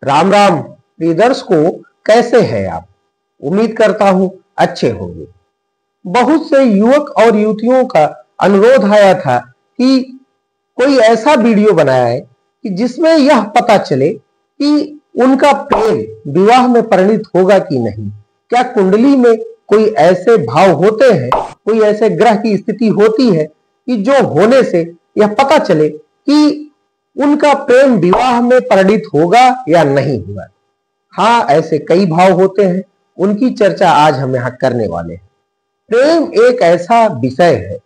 राम राम प्रिय दर्शकों, कैसे हैं आप? उम्मीद करता हूं अच्छे होंगे। बहुत से युवक और युवतियों का अनुरोध आया था कि कोई ऐसा वीडियो बनाया है कि जिसमें यह पता चले कि उनका प्रेम विवाह में परिणित होगा कि नहीं। क्या कुंडली में कोई ऐसे भाव होते हैं, कोई ऐसे ग्रह की स्थिति होती है कि जो होने से यह पता चले कि उनका प्रेम विवाह में परिणित होगा या नहीं होगा। हाँ, ऐसे कई भाव होते हैं, उनकी चर्चा आज हम यहाँ करने वाले हैं। प्रेम एक ऐसा विषय है,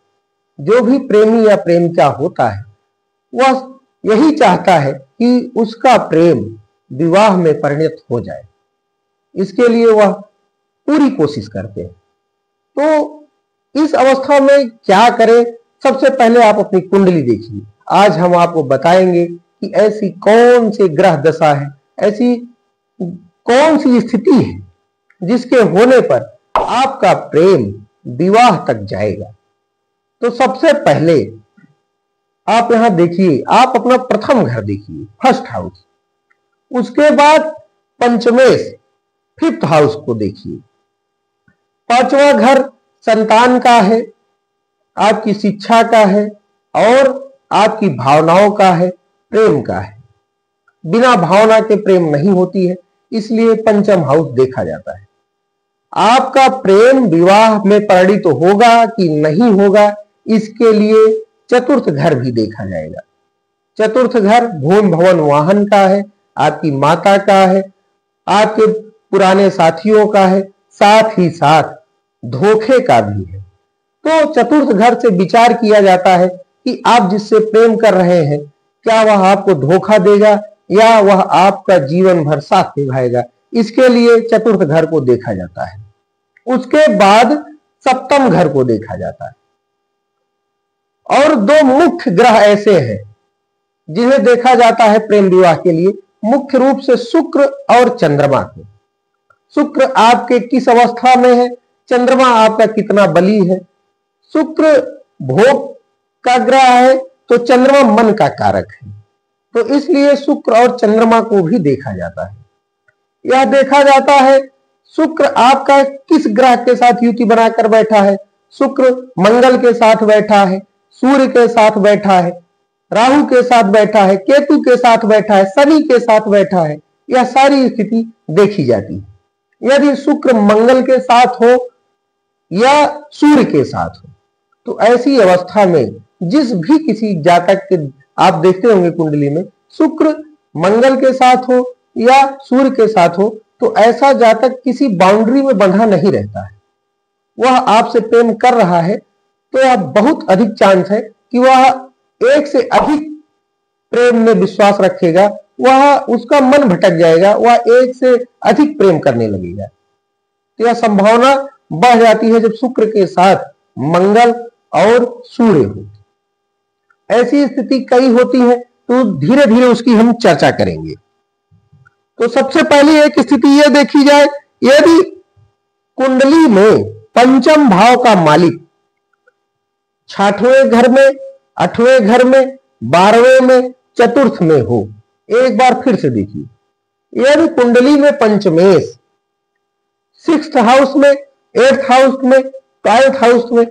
जो भी प्रेमी या प्रेमिका होता है वह यही चाहता है कि उसका प्रेम विवाह में परिणत हो जाए। इसके लिए वह पूरी कोशिश करते हैं। तो इस अवस्था में क्या करें? सबसे पहले आप अपनी कुंडली देखिए। आज हम आपको बताएंगे कि ऐसी कौन सी ग्रह दशा है, ऐसी कौन सी स्थिति है जिसके होने पर आपका प्रेम विवाह तक जाएगा। तो सबसे पहले आप यहां देखिए, आप अपना प्रथम घर देखिए, फर्स्ट हाउस। उसके बाद पंचमेश, फिफ्थ हाउस को देखिए। पांचवा घर संतान का है, आपकी शिक्षा का है और आपकी भावनाओं का है, प्रेम का है। बिना भावना के प्रेम नहीं होती है, इसलिए पंचम हाउस देखा जाता है। आपका प्रेम विवाह में परिणित होगा कि नहीं होगा, इसके लिए चतुर्थ घर भी देखा जाएगा। चतुर्थ घर भूमि भवन वाहन का है, आपकी माता का है, आपके पुराने साथियों का है, साथ ही साथ धोखे का भी है। तो चतुर्थ घर से विचार किया जाता है कि आप जिससे प्रेम कर रहे हैं, क्या वह आपको धोखा देगा या वह आपका जीवन भर साथ निभाएगा। इसके लिए चतुर्थ घर को देखा जाता है। उसके बाद सप्तम घर को देखा जाता है। और दो मुख्य ग्रह ऐसे हैं जिन्हें देखा जाता है प्रेम विवाह के लिए, मुख्य रूप से शुक्र और चंद्रमा को। शुक्र आपके किस अवस्था में है, चंद्रमा आपका कितना बली है। शुक्र भोग का ग्रह है तो चंद्रमा मन का कारक है, तो इसलिए शुक्र और चंद्रमा को भी देखा जाता है। यह देखा जाता है शुक्र आपका किस ग्रह के साथ युति बनाकर बैठा है। शुक्र मंगल के साथ बैठा है, सूर्य के साथ बैठा है, राहु के साथ बैठा है, केतु के साथ बैठा है, शनि के साथ बैठा है। यह सारी स्थिति देखी जाती है। यदि शुक्र मंगल के साथ हो या सूर्य के साथ हो, तो ऐसी अवस्था में जिस भी किसी जातक के आप देखते होंगे कुंडली में शुक्र मंगल के साथ हो या सूर्य के साथ हो, तो ऐसा जातक किसी बाउंड्री में बंधा नहीं रहता है। वह आपसे प्रेम कर रहा है तो यह बहुत अधिक चांस है कि वह एक से अधिक प्रेम में विश्वास रखेगा, वह उसका मन भटक जाएगा, वह एक से अधिक प्रेम करने लगेगा। तो यह संभावना बढ़ जाती है जब शुक्र के साथ मंगल और सूर्य हो। ऐसी स्थिति कई होती है, तो धीरे धीरे उसकी हम चर्चा करेंगे। तो सबसे पहले एक स्थिति यह देखी जाए, यदि कुंडली में पंचम भाव का मालिक छठवें घर में, आठवें घर में, 12वें में, चतुर्थ में हो। एक बार फिर से देखिए, यदि कुंडली में पंचमेश सिक्स्थ हाउस में, एट्थ हाउस में, ट्वेल्थ हाउस में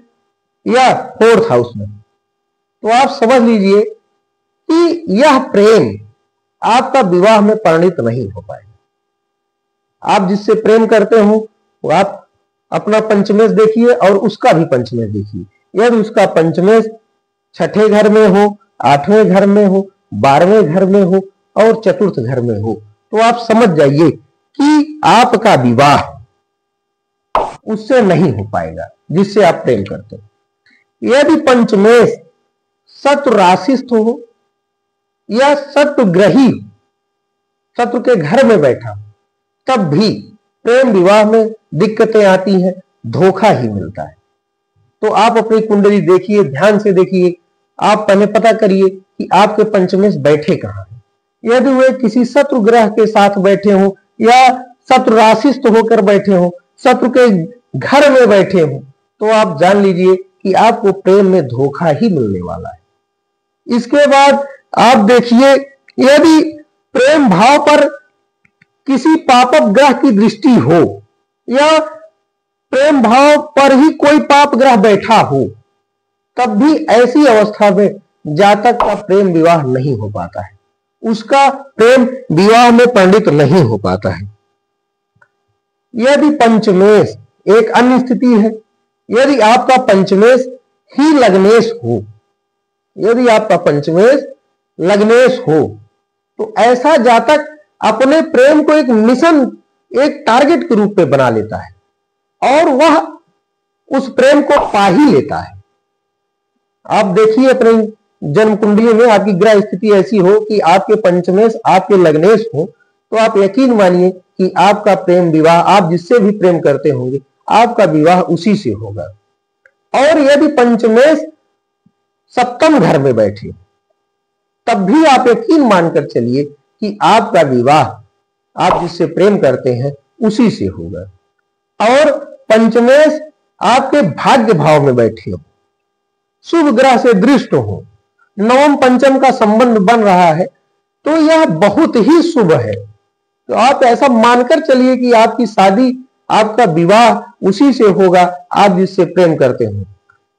या फोर्थ हाउस में, तो आप समझ लीजिए कि यह प्रेम आपका विवाह में परिणित नहीं हो पाएगा। आप जिससे प्रेम करते हो वो आप अपना पंचमेश देखिए और उसका भी पंचमेश देखिए। यदि उसका पंचमेश छठे घर में हो, आठवें घर में हो, 12वें घर में हो और चतुर्थ घर में हो, तो आप समझ जाइए कि आपका विवाह उससे नहीं हो पाएगा जिससे आप प्रेम करते हो। यदि पंचमेश शत्रु राशिस्थ हो या शत्रु ग्रही शत्रु के घर में बैठा, तब भी प्रेम विवाह में दिक्कतें आती हैं, धोखा ही मिलता है। तो आप अपनी कुंडली देखिए, ध्यान से देखिए। आप पहले पता करिए कि आपके पंचमेश बैठे कहां हैं। यदि वे किसी शत्रु ग्रह के साथ बैठे हो या शत्रु राशिस्थ होकर बैठे हो, शत्रु के घर में बैठे हो, तो आप जान लीजिए कि आपको प्रेम में धोखा ही मिलने वाला है। इसके बाद आप देखिए, यदि प्रेम भाव पर किसी पापक ग्रह की दृष्टि हो या प्रेम भाव पर ही कोई पाप ग्रह बैठा हो, तब भी ऐसी अवस्था में जातक का प्रेम विवाह नहीं हो पाता है, उसका प्रेम विवाह में पंडित नहीं हो पाता है। यदि पंचमेश एक अन्य स्थिति है, यदि आपका पंचमेश ही लग्नेश हो, यदि आपका पंचमेश लग्नेश हो, तो ऐसा जातक अपने प्रेम को एक मिशन, एक टारगेट के रूप में बना लेता है और वह उस प्रेम को पा ही लेता है। आप देखिए अपने जन्म कुंडली में आपकी ग्रह स्थिति ऐसी हो कि आपके पंचमेश आपके लग्नेश हो, तो आप यकीन मानिए कि आपका प्रेम विवाह, आप जिससे भी प्रेम करते होंगे, आपका विवाह उसी से होगा। और यदि पंचमेश सप्तम घर में बैठे, तब भी आप यकीन मानकर चलिए कि आपका विवाह आप जिससे प्रेम करते हैं उसी से होगा। और पंचमेश आपके भाग्य भाव में बैठे हो, शुभ ग्रह से दृष्ट हो, नवम पंचम का संबंध बन रहा है, तो यह बहुत ही शुभ है। तो आप ऐसा मानकर चलिए कि आपकी शादी, आपका विवाह उसी से होगा आप जिससे प्रेम करते हो।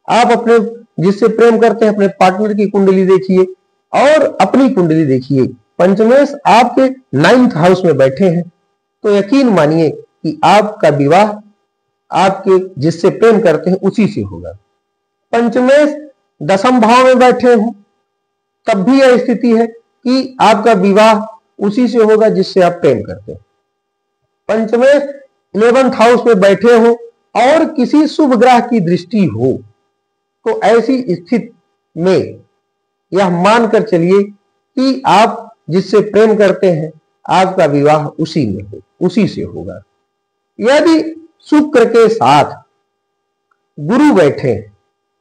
आप अपने जिससे प्रेम करते हैं अपने पार्टनर की कुंडली देखिए और अपनी कुंडली देखिए, पंचमेश आपके 9th हाउस में बैठे हैं, तो यकीन मानिए कि आपका विवाह आपके जिससे प्रेम करते हैं उसी से होगा। पंचमेश 10th भाव में बैठे हो, तब भी यह स्थिति है कि आपका विवाह उसी से होगा जिससे आप प्रेम करते हैं। पंचमेश 11th हाउस में बैठे हो और किसी शुभ ग्रह की दृष्टि हो, तो ऐसी स्थिति में यह मानकर चलिए कि आप जिससे प्रेम करते हैं आपका विवाह उसी से होगा। यदि शुक्र के साथ गुरु बैठे,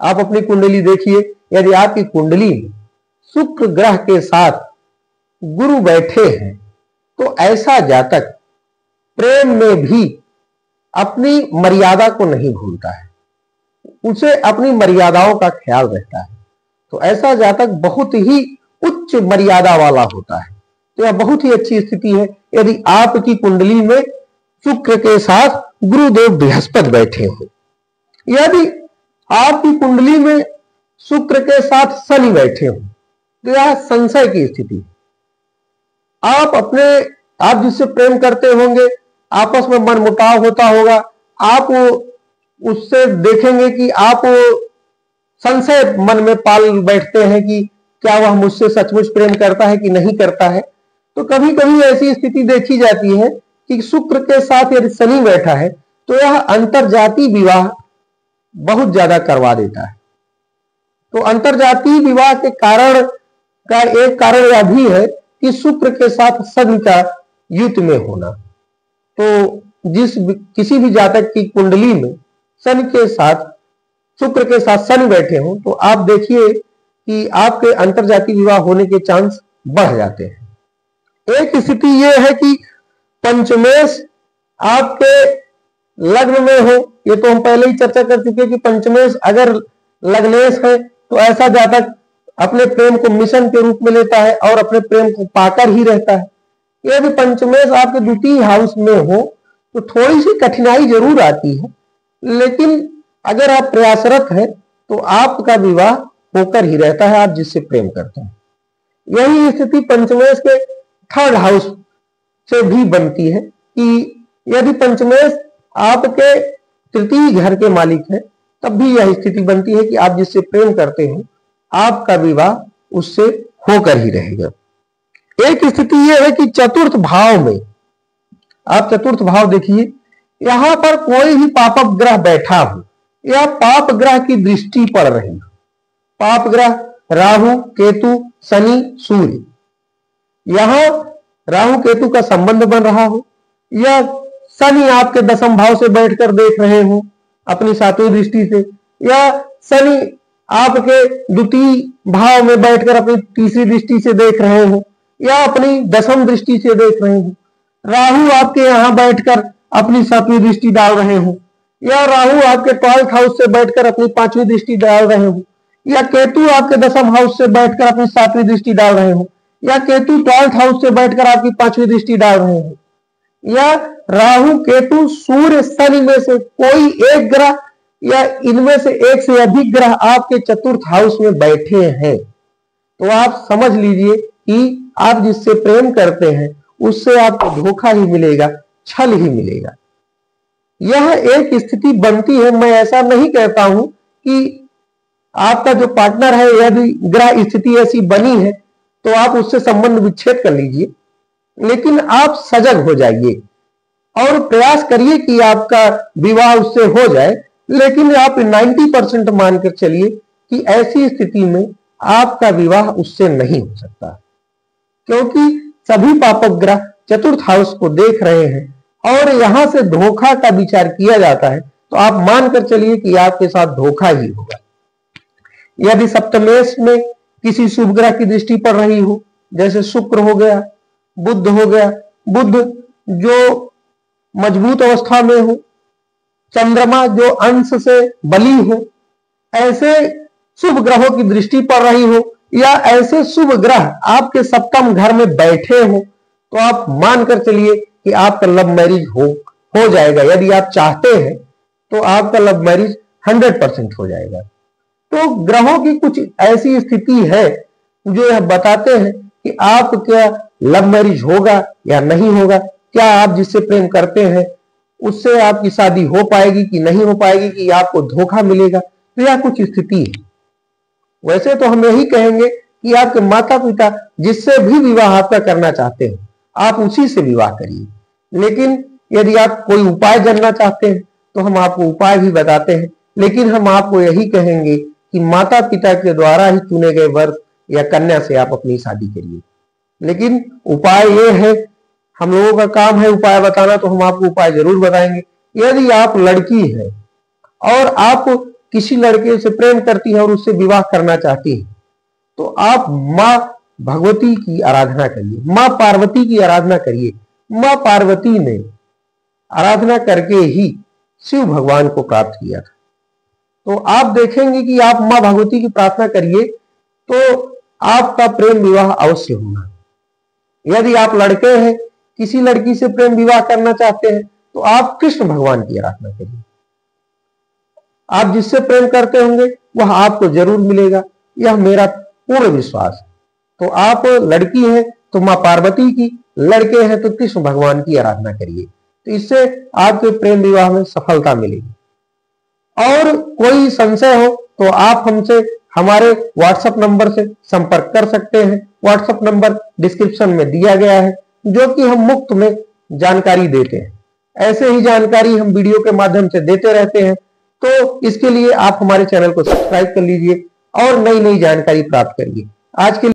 आप अपनी कुंडली देखिए, यदि आपकी कुंडली में शुक्र ग्रह के साथ गुरु बैठे हैं, तो ऐसा जातक प्रेम में भी अपनी मर्यादा को नहीं भूलता है, उसे अपनी मर्यादाओं का ख्याल रहता है। तो ऐसा जातक बहुत ही उच्च मर्यादा वाला होता है। तो यह बहुत ही अच्छी स्थिति है यदि आपकी कुंडली में शुक्र के साथ गुरुदेव बृहस्पति बैठे हो। यदि आपकी कुंडली में शुक्र के साथ शनि बैठे हो, तो यह संशय की स्थिति है। आप जिससे प्रेम करते होंगे, आपस में मनमुटाव होता होगा, आप उससे देखेंगे कि आप संशय मन में पाल बैठते हैं कि क्या वह मुझसे सचमुच प्रेम करता है कि नहीं करता है। तो कभी कभी ऐसी स्थिति देखी जाती है कि शुक्र के साथ यदि शनि बैठा है, तो यह अंतरजातीय विवाह बहुत ज्यादा करवा देता है। तो अंतरजातीय विवाह के कारण का एक कारण यह भी है कि शुक्र के साथ शनि का युति में होना। तो किसी भी जातक की कुंडली में शनि के साथ शुक्र के साथ शनि बैठे हो, तो आप देखिए कि आपके अंतरजातीय विवाह होने के चांस बढ़ जाते हैं। एक स्थिति यह है कि पंचमेश आपके लग्न में हो, ये तो हम पहले ही चर्चा कर चुके हैं कि पंचमेश अगर लग्नेश है तो ऐसा जातक अपने प्रेम को मिशन के रूप में लेता है और अपने प्रेम को पाकर ही रहता है। यदि पंचमेश आपके द्वितीय हाउस में हो तो थोड़ी सी कठिनाई जरूर आती है, लेकिन अगर आप प्रयासरत हैं तो आपका विवाह होकर ही रहता है आप जिससे प्रेम करते हैं। यही स्थिति पंचमेश के 3rd हाउस से भी बनती है कि यदि पंचमेश आपके तृतीय घर के मालिक है, तब भी यह स्थिति बनती है कि आप जिससे प्रेम करते हो आपका विवाह उससे होकर ही रहेगा। एक स्थिति यह है कि 4th भाव में, आप 4th भाव देखिए, यहां पर कोई भी पापक ग्रह बैठा हो या पाप ग्रह की दृष्टि पड़ रही हो, पाप ग्रह राहु, केतु, शनि, सूर्य, यहां राहु केतु का संबंध बन रहा हो या शनि आपके 10th भाव से बैठकर देख रहे हो अपनी 7वीं दृष्टि से, या शनि आपके द्वितीय भाव में बैठकर अपनी 3री दृष्टि से देख रहे हो या अपनी 10th दृष्टि से देख रहे हो, राहु आपके यहां बैठकर अपनी 7वीं दृष्टि डाल रहे हो, या राहु आपके 12th हाउस से बैठकर अपनी 5वीं दृष्टि डाल रहे हो, या केतु आपके 10th हाउस से बैठकर अपनी 7वीं दृष्टि डाल रहे हो, या केतु 12th हाउस से बैठकर आपकी 5वीं दृष्टि डाल रहे हो, या राहु केतु सूर्य शनि में से कोई एक ग्रह या इनमें से एक से अधिक ग्रह आपके चतुर्थ हाउस में बैठे हैं, तो आप समझ लीजिए कि आप जिससे प्रेम करते हैं उससे आपको धोखा ही मिलेगा, छल ही मिलेगा। यह एक स्थिति बनती है। मैं ऐसा नहीं कहता हूं कि आपका जो पार्टनर है यदि ग्रह स्थिति ऐसी बनी है तो आप उससे संबंध विच्छेद कर लीजिए, लेकिन आप सजग हो जाइए और प्रयास करिए कि आपका विवाह उससे हो जाए। लेकिन आप 90% मानकर चलिए कि ऐसी स्थिति में आपका विवाह उससे नहीं हो सकता, क्योंकि सभी पापक ग्रह चतुर्थ हाउस को देख रहे हैं और यहां से धोखा का विचार किया जाता है, तो आप मानकर चलिए कि आपके साथ धोखा ही होगा। यदि सप्तमेश में किसी शुभ ग्रह की दृष्टि पड़ रही हो, जैसे शुक्र हो गया, बुध हो गया, बुध जो मजबूत अवस्था में हो, चंद्रमा जो अंश से बली हो, ऐसे शुभ ग्रहों की दृष्टि पड़ रही हो या ऐसे शुभ ग्रह आपके सप्तम घर में बैठे हो, तो आप मानकर चलिए कि आपका लव मैरिज हो जाएगा। यदि आप चाहते हैं तो आपका लव मैरिज 100% हो जाएगा। तो ग्रहों की कुछ ऐसी स्थिति है जो यह बताते हैं कि आप क्या लव मैरिज होगा या नहीं होगा, क्या आप जिससे प्रेम करते हैं उससे आपकी शादी हो पाएगी कि नहीं हो पाएगी, कि आपको धोखा मिलेगा। तो यह कुछ स्थिति है। वैसे तो हम यही कहेंगे कि आपके माता पिता जिससे भी विवाह आपका करना चाहते हैं आप उसी से विवाह करिए, लेकिन यदि आप कोई उपाय जानना चाहते हैं तो हम आपको उपाय भी बताते हैं। लेकिन हम आपको यही कहेंगे कि माता पिता के द्वारा ही चुने गए वर या कन्या से आप अपनी शादी करिए। लेकिन उपाय ये है, हम लोगों का काम है उपाय बताना, तो हम आपको उपाय जरूर बताएंगे। यदि आप लड़की है और आप किसी लड़के से प्रेम करती है और उससे विवाह करना चाहती है, तो आप माँ भगवती की आराधना करिए, माँ पार्वती की आराधना करिए। माँ पार्वती ने आराधना करके ही शिव भगवान को प्राप्त किया था। तो आप देखेंगे कि आप माँ भगवती की प्रार्थना करिए तो आपका प्रेम विवाह अवश्य होगा। यदि आप लड़के हैं, किसी लड़की से प्रेम विवाह करना चाहते हैं, तो आप कृष्ण भगवान की आराधना करिए। आप जिससे प्रेम करते होंगे वह आपको जरूर मिलेगा, यह मेरा पूर्ण विश्वास है। तो आप लड़की है तो माँ पार्वती की, लड़के हैं तो कृष्ण भगवान की आराधना करिए, तो इससे आपके प्रेम विवाह में सफलता मिलेगी। और कोई संशय हो तो आप हमसे हमारे व्हाट्सएप नंबर से संपर्क कर सकते हैं। व्हाट्सएप नंबर डिस्क्रिप्शन में दिया गया है, जो कि हम मुफ्त में जानकारी देते हैं। ऐसे ही जानकारी हम वीडियो के माध्यम से देते रहते हैं, तो इसके लिए आप हमारे चैनल को सब्सक्राइब कर लीजिए और नई नई जानकारी प्राप्त करिए। आज के